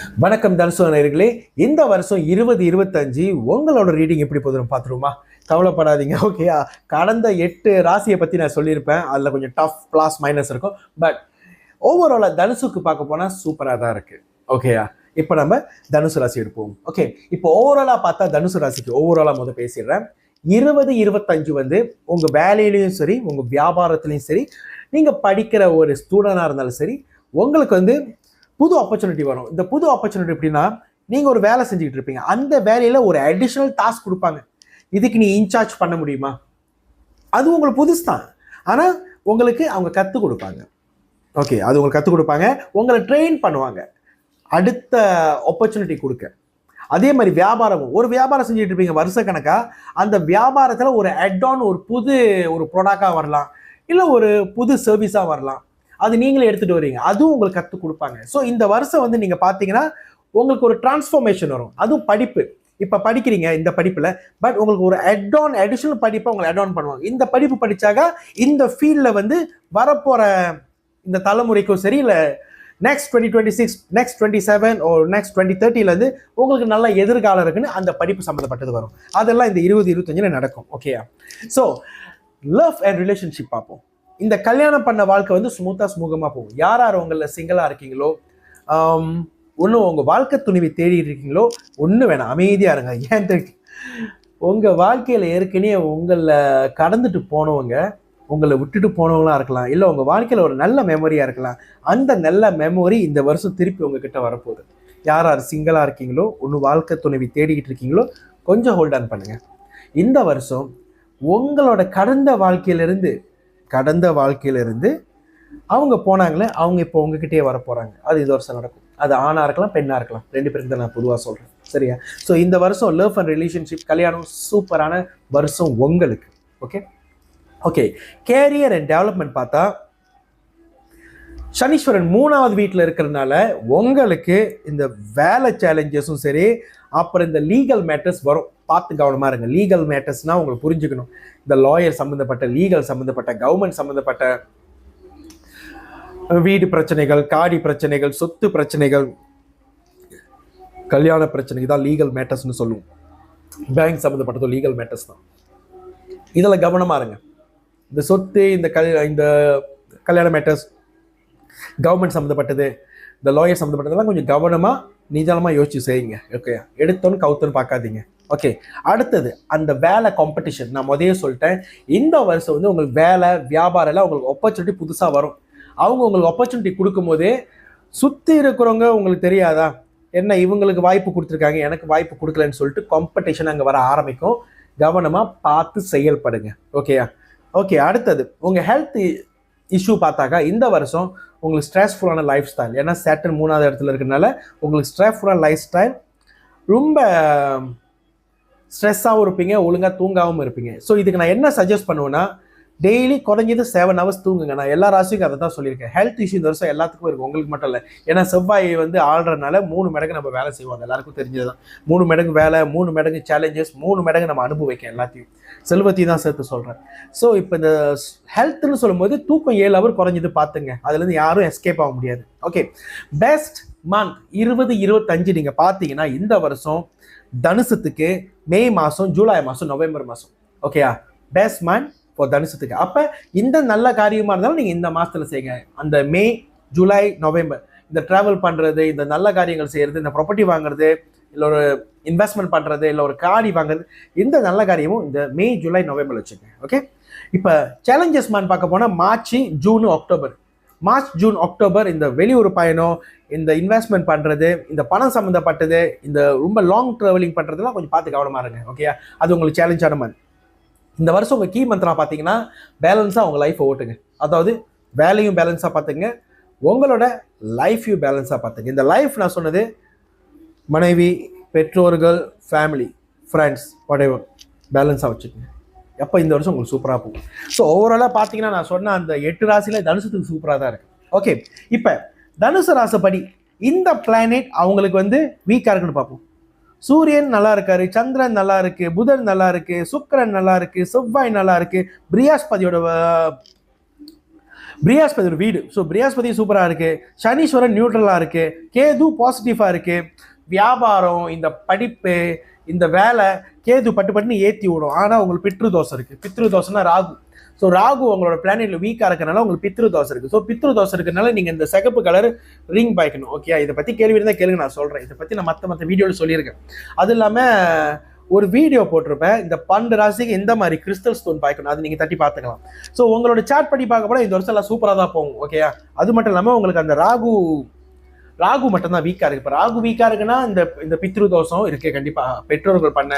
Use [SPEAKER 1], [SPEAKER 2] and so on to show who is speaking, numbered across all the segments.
[SPEAKER 1] வணக்கம் தனுசு நேயர்களே. இந்த வருஷம் 2025 உங்களோட ரீடிங் எப்படி போதும் பார்த்துருமா? கவலைப்படாதீங்க. ஓகேயா? கடந்த 8 ராசியை பற்றி நான் சொல்லியிருப்பேன். அதில் கொஞ்சம் டஃப் ப்ளஸ் மைனஸ் இருக்கும். பட் ஓவராலாக தனுசுக்கு பார்க்க போனால் சூப்பராக தான் இருக்குது. ஓகேயா? இப்போ நம்ம தனுசு ராசி எடுப்போம். ஓகே, இப்போ ஓவராலாக பார்த்தா தனுசு ராசிக்கு ஓவராலாக முதல் பேசிடுறேன். 2025 வந்து உங்கள் வேலையிலையும் சரி, உங்கள் வியாபாரத்துலையும் சரி, நீங்கள் படிக்கிற ஒரு ஸ்டூடெண்டாக இருந்தாலும் சரி, உங்களுக்கு வந்து புது ஆப்பர்ச்சுனிட்டி வரும். இந்த புது ஆப்பர்ச்சுனிட்டி எப்படின்னா, நீங்கள் ஒரு வேலை செஞ்சுக்கிட்டு இருப்பீங்க. அந்த வேலையில் ஒரு அடிஷ்னல் டாஸ்க் கொடுப்பாங்க. இதுக்கு நீ இன்சார்ஜ் பண்ண முடியுமா? அது உங்களுக்கு புதுசு தான். ஆனால் உங்களுக்கு அவங்க கற்றுக் கொடுப்பாங்க. ஓகே, அது உங்களுக்கு கற்றுக் கொடுப்பாங்க, உங்களை ட்ரெயின் பண்ணுவாங்க அடுத்த ஆப்பர்ச்சுனிட்டி கொடுக்க. அதே மாதிரி வியாபாரமும், ஒரு வியாபாரம் செஞ்சுட்டு இருப்பீங்க வருஷக்கணக்காக. அந்த வியாபாரத்தில் ஒரு அட்-ஆன், ஒரு ப்ராடக்டாக வரலாம், இல்லை ஒரு புது சர்வீஸாக வரலாம். அது நீங்களே எடுத்துகிட்டு வரீங்க, அதுவும் உங்களுக்கு கற்றுக் கொடுப்பாங்க. ஸோ இந்த வருஷம் வந்து நீங்கள் பார்த்தீங்கன்னா உங்களுக்கு ஒரு டிரான்ஸ்ஃபர்மேஷன் வரும். அதுவும் படிப்பு, இப்போ படிக்கிறீங்க இந்த படிப்பில், பட் உங்களுக்கு ஒரு அடிஷ்னல் படிப்பை உங்களை அட்-ஆன் பண்ணுவாங்க. இந்த படிப்பு படித்தாக்க இந்த ஃபீல்டில் வந்து வரப்போகிற இந்த தலைமுறைக்கும் சரி, இல்லை நெக்ஸ்ட் 2026, நெக்ஸ்ட் 27 நெக்ஸ்ட் 2030 உங்களுக்கு நல்ல எதிர்காலம் இருக்குன்னு அந்த படிப்பு சம்மந்தப்பட்டது வரும். அதெல்லாம் இந்த 2025 நடக்கும். ஓகேயா? ஸோ லவ் அண்ட் ரிலேஷன்ஷிப் பார்ப்போம். இந்த கல்யாணம் பண்ண வாழ்க்கை வந்து ஸ்மூகமாக போகும். யார் உங்களில் சிங்கிளாக இருக்கீங்களோ, ஒன்றும் உங்கள் வாழ்க்கை துணிவை தேடிட்டு இருக்கீங்களோ, ஒன்றும் வேணாம், அமைதியாக இருங்க. ஏன் தெரியும், உங்கள் வாழ்க்கையில் ஏற்கனவே உங்களை கடந்துட்டு போனவங்க, உங்களை விட்டுட்டு போனவங்களாம் இருக்கலாம், இல்லை உங்கள் வாழ்க்கையில் ஒரு நல்ல மெமரியாக இருக்கலாம். அந்த நல்ல மெமரி இந்த வருஷம் திருப்பி உங்ககிட்ட வரப்போகுது. யார் சிங்கிளாக இருக்கீங்களோ, ஒன்றும் வாழ்க்கை துணைவி தேடிக்கிட்டு இருக்கீங்களோ, கொஞ்சம் ஹோல்ட் ஆன் பண்ணுங்கள். இந்த வருஷம் உங்களோட கடந்த வாழ்க்கையிலிருந்து அவங்க போனாங்களே, அவங்க இப்போ உங்ககிட்டயே வர போகிறாங்க. அது இந்த வருஷம் நடக்கும். அது ஆணாக இருக்கலாம், பெண்ணாக இருக்கலாம், 2 பேருக்கு தான் நான் பொதுவாக சொல்கிறேன். சரியா? ஸோ இந்த வருஷம் லவ் அண்ட் ரிலேஷன்ஷிப், கல்யாணம் சூப்பரான வருஷம் உங்களுக்கு. ஓகே, கேரியர் அண்ட் டெவலப்மெண்ட் பார்த்தா சனீஸ்வரன் 3வது வீட்டில் இருக்கிறதுனால உங்களுக்கு இந்த வேலை சேலஞ்சஸும் சரி, அப்புறம் இந்த லீகல் மேட்டர்ஸ் வரும். பார்த்து கவனமாக இருங்க. லீகல் மேட்டர்ஸ்னால் உங்களுக்கு புரிஞ்சுக்கணும், இந்த லாயர் சம்மந்தப்பட்ட, லீகல் சம்மந்தப்பட்ட, கவர்மெண்ட் சம்மந்தப்பட்ட வீடு பிரச்சனைகள், காடி பிரச்சனைகள், சொத்து பிரச்சனைகள், கல்யாண பிரச்சனைக்கு தான் லீகல் மேட்டர்ஸ்னு சொல்லுவோம். பேங்க் சம்மந்தப்பட்டது லீகல் மேட்டர்ஸ் தான். இதில் கவனமாக இருங்க. இந்த சொத்து, இந்த கல்யாண மேட்டர்ஸ், கவர்மெண்ட் சம்மந்தப்பட்டது, இந்த லாயர் சம்மந்தப்பட்டதெல்லாம் கொஞ்சம் கவனமாக நிதானமாக யோசிச்சு செய்யுங்க. ஓகே, எடுத்தோன்னு கவுத்தோன்னு பார்க்காதீங்க. ஓகே, அடுத்தது அந்த வேலை காம்படிஷன். நான் முதலே சொல்லிட்டேன், இந்த வருஷம் வந்து உங்களுக்கு வேலை வியாபாரம் எல்லாம் உங்களுக்கு ஆப்பர்ச்சுனிட்டி புதுசாக வரும். அவங்க உங்களுக்கு ஆப்பர்ச்சுனிட்டி கொடுக்கும்போதே சுற்றி இருக்கிறவங்க உங்களுக்கு தெரியாதா, என்ன இவங்களுக்கு வாய்ப்பு கொடுத்துருக்காங்க, எனக்கு வாய்ப்பு கொடுக்கலன்னு சொல்லிட்டு காம்படிஷன் அங்கே வர ஆரம்பிக்கும். கவனமாக பார்த்து செயல்படுங்க. ஓகேயா? ஓகே, அடுத்தது உங்கள் ஹெல்த் இஷ்யூ பார்த்தாக்கா இந்த வருஷம் உங்களுக்கு ஸ்ட்ரெஸ்ஃபுல்லான லைஃப் ஸ்டைல். ஏன்னா சேட்டன் 3வது இடத்துல இருக்கிறதுனால உங்களுக்கு ஸ்ட்ரெஸ்ஃபுல்லான லைஃப் ஸ்டைல், ரொம்ப ஸ்ட்ரெஸ்ஸாகவும் இருப்பீங்க, ஒழுங்காக தூங்காகவும் இருப்பீங்க. ஸோ இதுக்கு நான் என்ன சஜஸ்ட் பண்ணுவேன்னா, டெய்லி குறைஞ்சது 7 hours தூங்குங்க. நான் எல்லா ராசிக்கும் அதை தான் சொல்லியிருக்கேன். ஹெல்த் இஷ்யூ இந்த வருஷம் எல்லாத்துக்கும் இருக்கும், உங்களுக்கு மட்டும் இல்லை. ஏன்னா செவ்வாய் வந்து ஆள்றதுனால 3 மடங்கு நம்ம வேலை செய்வாங்க. எல்லாருக்கும் தெரிஞ்சது தான். 3 மடங்கு வேலை, 3 மடங்கு சேலஞ்சஸ், 3 மடங்கு நம்ம அனுபவிக்க எல்லாத்தையும், செல்வத்தையும் தான் சேர்த்து சொல்கிறேன். ஸோ இப்போ இந்த ஹெல்த்னு சொல்லும்போது தூக்கம் 7 hours குறைஞ்சது பார்த்துங்க. அதுலேருந்து யாரும் எஸ்கேப் ஆக முடியாது. ஓகே, பெஸ்ட் மந்த் 2025 நீங்கள் பார்த்தீங்கன்னா இந்த வருஷம் தனுசத்துக்கு மே மாதம், ஜூலை மாதம், நவம்பர் மாதம். ஓகேயா? பெஸ்ட் மந்த் ஃபார் தனுசத்துக்கு. அப்போ இந்த நல்ல காரியமாக இருந்தாலும் நீங்கள் இந்த மாதத்தில் செய்யுங்க. அந்த மே, ஜூலை, நவம்பர் இந்த ட்ராவல் பண்ணுறது, இந்த நல்ல காரியங்கள் செய்கிறது, இந்த ப்ராப்பர்ட்டி வாங்குறது, இல்லை ஒரு இன்வெஸ்ட்மெண்ட் பண்ணுறது, இல்லை ஒரு காடி வாங்குறது, இந்த நல்ல காரியமும் இந்த மே, ஜூலை, நவம்பர் வச்சுக்கோங்க. ஓகே, இப்போ சேலஞ்சஸ் மேன் பார்க்க போனால் March, June, October. March, June, October இந்த வெளியூர் பயணம், இந்த இன்வெஸ்ட்மெண்ட் பண்ணுறது, இந்த பணம் சம்மந்தப்பட்டது, இந்த ரொம்ப லாங் ட்ராவலிங் பண்ணுறதுலாம் கொஞ்சம் பார்த்து கவனமாக இருங்க. ஓகே, அது உங்களுக்கு சேலஞ்சான மந்த். இந்த வருஷம் உங்கள் கீ மந்த்ரா பார்த்தீங்கன்னா பேலன்ஸாக உங்கள் லைஃப்பை ஓட்டுங்க. அதாவது வேலையும் பேலன்ஸாக பார்த்துங்க, உங்களோட லைஃப்பையும் பேலன்ஸாக பார்த்துங்க. இந்த லைஃப் நான் சொன்னது மனைவி, பெற்றோர்கள், ஃபேமிலி, ஃப்ரெண்ட்ஸ், whatever பேலன்ஸாக வச்சுக்கோங்க. எப்போ இந்த வருஷம் உங்களுக்கு சூப்பராக போகும். ஸோ ஓவராலாக பார்த்தீங்கன்னா நான் சொன்ன அந்த 8 ராசியில் தனுசத்துக்கு சூப்பராக தான் இருக்குது. ஓகே, இப்போ தனுசு ராசிப்படி இந்த பிளானெட் அவங்களுக்கு வந்து வீக்காக இருக்குன்னு பார்ப்போம். சூரியன் நல்லா இருக்காரு, சந்திரன் நல்லா இருக்கு, புதன் நல்லா இருக்கு, சுக்கிரன் நல்லா இருக்கு, செவ்வாய் நல்லா இருக்கு, பிரியாஸ்பதி ஒரு வீடு. ஸோ பிரியாஸ்பதி சூப்பராக இருக்குது, சனீஸ்வரன் நியூட்ரலாக இருக்குது, கேது பாசிட்டிவாக இருக்குது. வியாபாரம், இந்த படிப்பு, இந்த வேலை, கேது பட்டுன்னு ஏற்றி விடும். ஆனால் உங்களுக்கு பித்ரு தோசை இருக்குது. பித்ரு தோசைனா ராகு. ஸோ ராகு உங்களோட பிளானெட்ல வீக்காக இருக்கனால உங்களுக்கு பித்ரு தோசை இருக்குது. ஸோ பித்ரு தோசை இருக்கிறனால நீங்கள் இந்த சிகப்பு கலர் ரிங் பாய்க்கணும். ஓகே, இதை பற்றி கேள்வி இருந்தால் கேளுங்க, நான் சொல்கிறேன். இதை பற்றி நான் மற்ற வீடியோவில் சொல்லியிருக்கேன். அது இல்லாமல் ஒரு வீடியோ போட்டிருப்பேன், இந்த 12 ராசிக்கு எந்த மாதிரி கிறிஸ்டல் ஸ்டோன் பாய்க்கணும், அது நீங்கள் தட்டி பார்த்துக்கலாம். ஸோ உங்களோட சாட் பண்ணி பார்க்க போனால் இந்த வருஷம் எல்லாம் சூப்பராக தான் போகும். ஓகேயா, அது மட்டும் இல்லாமல் உங்களுக்கு அந்த ராகு மட்டும்தான் வீக்காக இருக்குது. இப்போ ராகு வீக்காக இருக்குன்னா இந்த பித்ரு தோஷம் இருக்குது கண்டிப்பாக. பெற்றோர்கள் பண்ண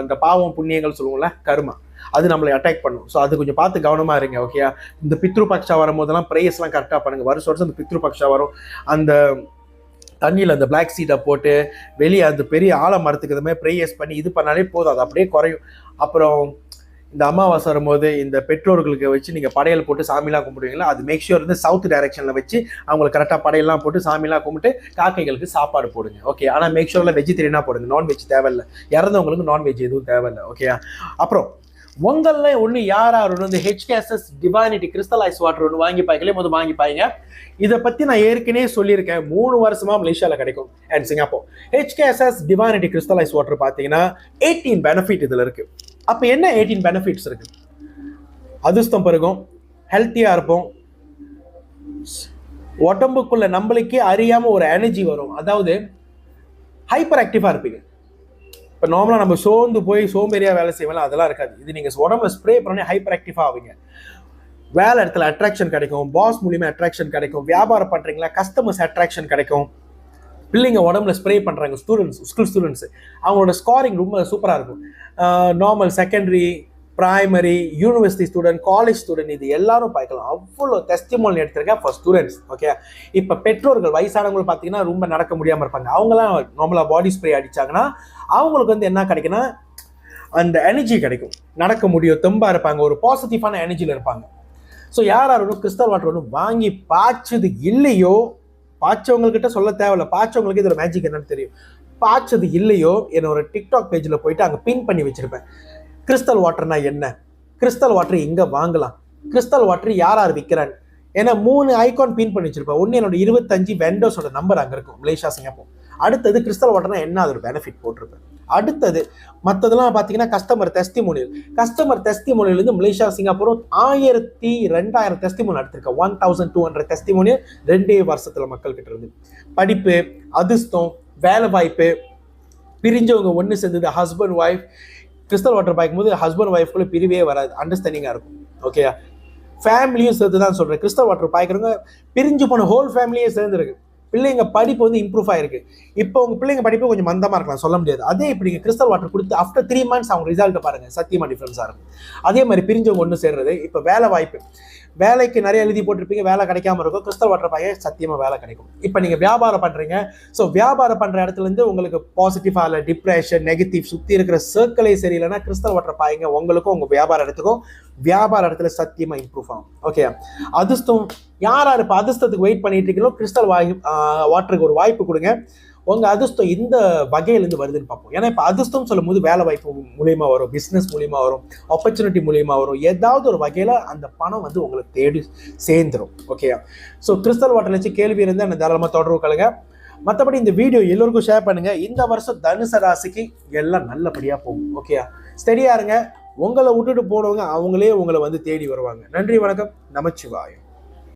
[SPEAKER 1] இந்த பாவம் புண்ணியங்கள் சொல்லுவோம்ல, கர்மா, அது நம்மளை அட்டாக் பண்ணும். ஸோ அது கொஞ்சம் பார்த்து கவனமாக இருங்க. ஓகேயா, இந்த பித்ரு பக்ஷா வரும்போதெல்லாம் ப்ரேயர்ஸ்லாம் கரெக்டாக பண்ணுங்கள். வருஷம் இந்த பித்ரு பக்ஷா வரும், அந்த தண்ணியில் அந்த பிளாக் சீட்டை போட்டு வெளியே அந்த பெரிய ஆலமரத்துக்கு இந்த மாதிரி ப்ரேயர்ஸ் பண்ணி இது பண்ணாலே போதும், அது அப்படியே குறையும். அப்புறம் இந்த அமாவாசை வரும்போது இந்த பெற்றோர்களுக்கு வச்சு நீங்கள் படையல் போட்டு சாமிலாம் கும்பிடுவீங்களா, அது மேக் ஷூர் வந்து சவுத் டைரக்ஷனில் வச்சு அவங்களுக்கு கரெக்டாக படையெல்லாம் போட்டு சாமிலாம் கும்பிட்டு காக்கைகளுக்கு சாப்பாடு போடுங்க. ஓகே, ஆனால் மேக் ஷூரில் வெஜிடேரியனாக போடுங்க, நான்வெஜ் தேவையில்லை. இறந்தவங்களுக்கு நான்வெஜ் எதுவும் தேவையில்லை. ஓகே, அப்புறம் உங்களில் ஒன்று யார் வந்து HKSS டிவைனிட்டி கிறிஸ்டலைஸ் வாட்டர் ஒன்று வாங்கி பாய்க்கலே முதல் வாங்கி பாய்ங்க. இதை பற்றி நான் ஏற்கனவே சொல்லியிருக்கேன், 3 வருஷமாக மலேசியாவில் கிடைக்கும் and Singapore. HKSS divinity crystallise water பார்த்தீங்கன்னா 18 பெனிஃபிட் இதில் இருக்குது. அப்போ என்ன 18 பெனிஃபிட்ஸ் இருக்குது? அதிர்ஷ்டம் பெருகும், ஹெல்த்தியாக இருப்போம், உடம்புக்குள்ள நம்மளுக்கே அறியாமல் ஒரு எனர்ஜி வரும், அதாவது ஹைப்பர் ஆக்டிவாக இருப்பீங்க. இப்போ நார்மலாக நம்ம சோர்ந்து போய் சோம்பேறியாக வேலை செய்வோம், அதெல்லாம் இருக்காது. இது நீங்கள் உடம்புல ஸ்ப்ரே பண்ணி ஹைப்பர் ஆக்டிவாக ஆவீங்க. வேலை இடத்துல அட்ராக்ஷன் கிடைக்கும், பாஸ் மூலியமாக அட்ராக்ஷன் கிடைக்கும், வியாபாரம் பண்ணுறீங்களா கஸ்டமர்ஸ் அட்ராக்ஷன் கிடைக்கும். பிள்ளைங்க உடம்புல ஸ்ப்ரே பண்ணுறாங்க, ஸ்கூல் ஸ்டூடெண்ட்ஸு, அவங்களோட ஸ்கோரிங் ரொம்ப சூப்பராக இருக்கும். Normal, secondary, primary, university student, college student, இது எல்லாரும் பார்க்கலாம். அவ்வளோ டெஸ்டிமோனியல் எடுத்திருக்கேன் ஃபார் ஸ்டூடெண்ட்ஸ். ஓகே, இப்போ பெற்றோர்கள் வயசானவங்க பார்த்தீங்கன்னா ரொம்ப நடக்க முடியாமல் இருப்பாங்க, அவங்களாம் நார்மலாக பாடி ஸ்ப்ரே அடித்தாங்கன்னா அவங்களுக்கு வந்து என்ன கிடைக்குன்னா அந்த எனர்ஜி கிடைக்கும், நடக்க முடியும், தெம்பாக இருப்பாங்க, ஒரு பாசிட்டிவான எனர்ஜியில் இருப்பாங்க. ஸோ யாரும் கிறிஸ்டல் வாட்டர் ஒன்று வாங்கி பாய்ச்சது இல்லையோ, பாய்ச்சவங்கக்கிட்ட சொல்ல தேவையில்லை, பாய்ச்சவங்களுக்கு இதோட மேஜிக் என்னன்னு தெரியும். பாய்ச்சது இல்லையோ என்னோட டிக்டாக் பேஜில் போயிட்டு அங்கே பின் பண்ணி வச்சுருப்பேன், கிறிஸ்டல் வாட்டர்னா என்ன, கிறிஸ்டல் வாட்டர் எங்கே வாங்கலாம், கிறிஸ்டல் வாட்டர் யார் விற்கிறான்னு. ஏன்னா 3 ஐகான் பின் பண்ணி வச்சிருப்பேன். ஒன்று என்னோட 25 வெண்டர்ஸோட நம்பர் அங்கே இருக்கும், மலேசியா, சிங்கப்பூர். அடுத்தது கிறிஸ்டல் வாட்டர்னா என்ன, அதோட பெனிஃபிட் போட்டிருப்பேன். அடுத்தது மற்றதெல்லாம் பார்த்தீங்கன்னா கஸ்டமர் டெஸ்டிமோனியல் வந்து மலேசியா, சிங்கப்பூரும் 1000-2000 டெஸ்டிமோனியல் எடுத்திருக்கேன். 1200 டெஸ்டிமோனியல் 2 வருஷத்தில் மக்கள் கிட்ட இருந்து. படிப்பு, அதிர்ஷ்டம், வேலை வாய்ப்பு, பிரிஞ்சவங்க ஒன்று சேர்ந்தது, ஹஸ்பண்ட் ஒய்ஃப். கிறிஸ்டல் வாட்டர் பாய்க்கும் போது ஹஸ்பண்ட் ஒய்ஃப்குள்ள பிரிவே வராது, அண்டர்ஸ்டாண்டிங்காக இருக்கும். ஓகே, ஃபேமிலியும் சேர்த்து தான் சொல்கிறேன். கிறிஸ்டல் வாட்டர் பாய்க்கிறவங்க பிரிஞ்சு போன ஹோல் ஃபேமிலியே சேர்ந்துருக்கு. பிள்ளைங்க படிப்பு வந்து இம்ப்ரூவ் ஆயிருக்கு. இப்போ உங்கள் பிள்ளைங்க படிப்பு கொஞ்சம் மந்தமாக இருக்கலாம், சொல்ல முடியாது. அதே இப்படி நீங்கள் கிறிஸ்டல் வாட்டர் கொடுத்து ஆஃப்டர் 3 months அவங்க ரிசல்ட்டை பாருங்கள், சத்தியமாக டிஃப்ரென்ஸாக இருக்கும். அதே மாதிரி பிரிஞ்சவங்க ஒன்று சேர்றது. இப்போ வேலை வாய்ப்பு, வேலைக்கு நிறைய எழுதி போட்டிருப்பீங்க, வேலை கிடைக்காம இருக்கும், கிறிஸ்டல் வாட்டர் பாய சத்தியமாக வேலை கிடைக்கும். இப்போ நீங்கள் வியாபாரம் பண்ணுறீங்க, ஸோ வியாபாரம் பண்ணுற இடத்துலேருந்து உங்களுக்கு பாசிட்டிவாக இல்லை, டிப்ரெஷன், நெகட்டிவ், சுற்றி இருக்கிற சர்க்கிளே சரியில்லைன்னா கிறிஸ்டல் வாட்டர் பாய்ங்க, உங்களுக்கும் உங்கள் வியாபார இடத்துக்கும் வியாபார இடத்துல சத்தியமாக இம்ப்ரூவ் ஆகும். ஓகே, அதிர்ஷ்டம், யார் இப்போ அதிர்ஷ்டத்துக்கு வெயிட் பண்ணிட்டு இருக்கீங்களோ கிறிஸ்டல் வாட்டருக்கு ஒரு வாய்ப்பு கொடுங்க. உங்கள் அதிர்ஷ்டம் இந்த வகையிலேருந்து வருதுன்னு பார்ப்போம். ஏன்னா இப்போ அதிர்ஷ்டம் சொல்லும் போது வேலை வாய்ப்பு மூலியமாக வரும், பிஸ்னஸ் மூலியமாக வரும், ஆப்பர்ச்சுனிட்டி மூலியமாக வரும், ஏதாவது ஒரு வகையில் அந்த பணம் வந்து உங்களுக்கு தேடி சேர்ந்துடும். ஓகே, ஸோ கிறிஸ்டல் வாட்டர் வச்சு கேள்வி இருந்தால் அந்த தாராளமாக தொடர்பு கொள்ளுங்க. மற்றபடி இந்த வீடியோ எல்லோருக்கும் ஷேர் பண்ணுங்கள். இந்த வருஷம் தனுசு ராசிக்கு எல்லாம் நல்லபடியாக போகும். ஓகே, ஸ்டெடியாக இருங்க. உங்களை விட்டுட்டு போனவங்க அவங்களே உங்களை வந்து தேடி வருவாங்க. நன்றி, வணக்கம், நமச்சிவாயம்.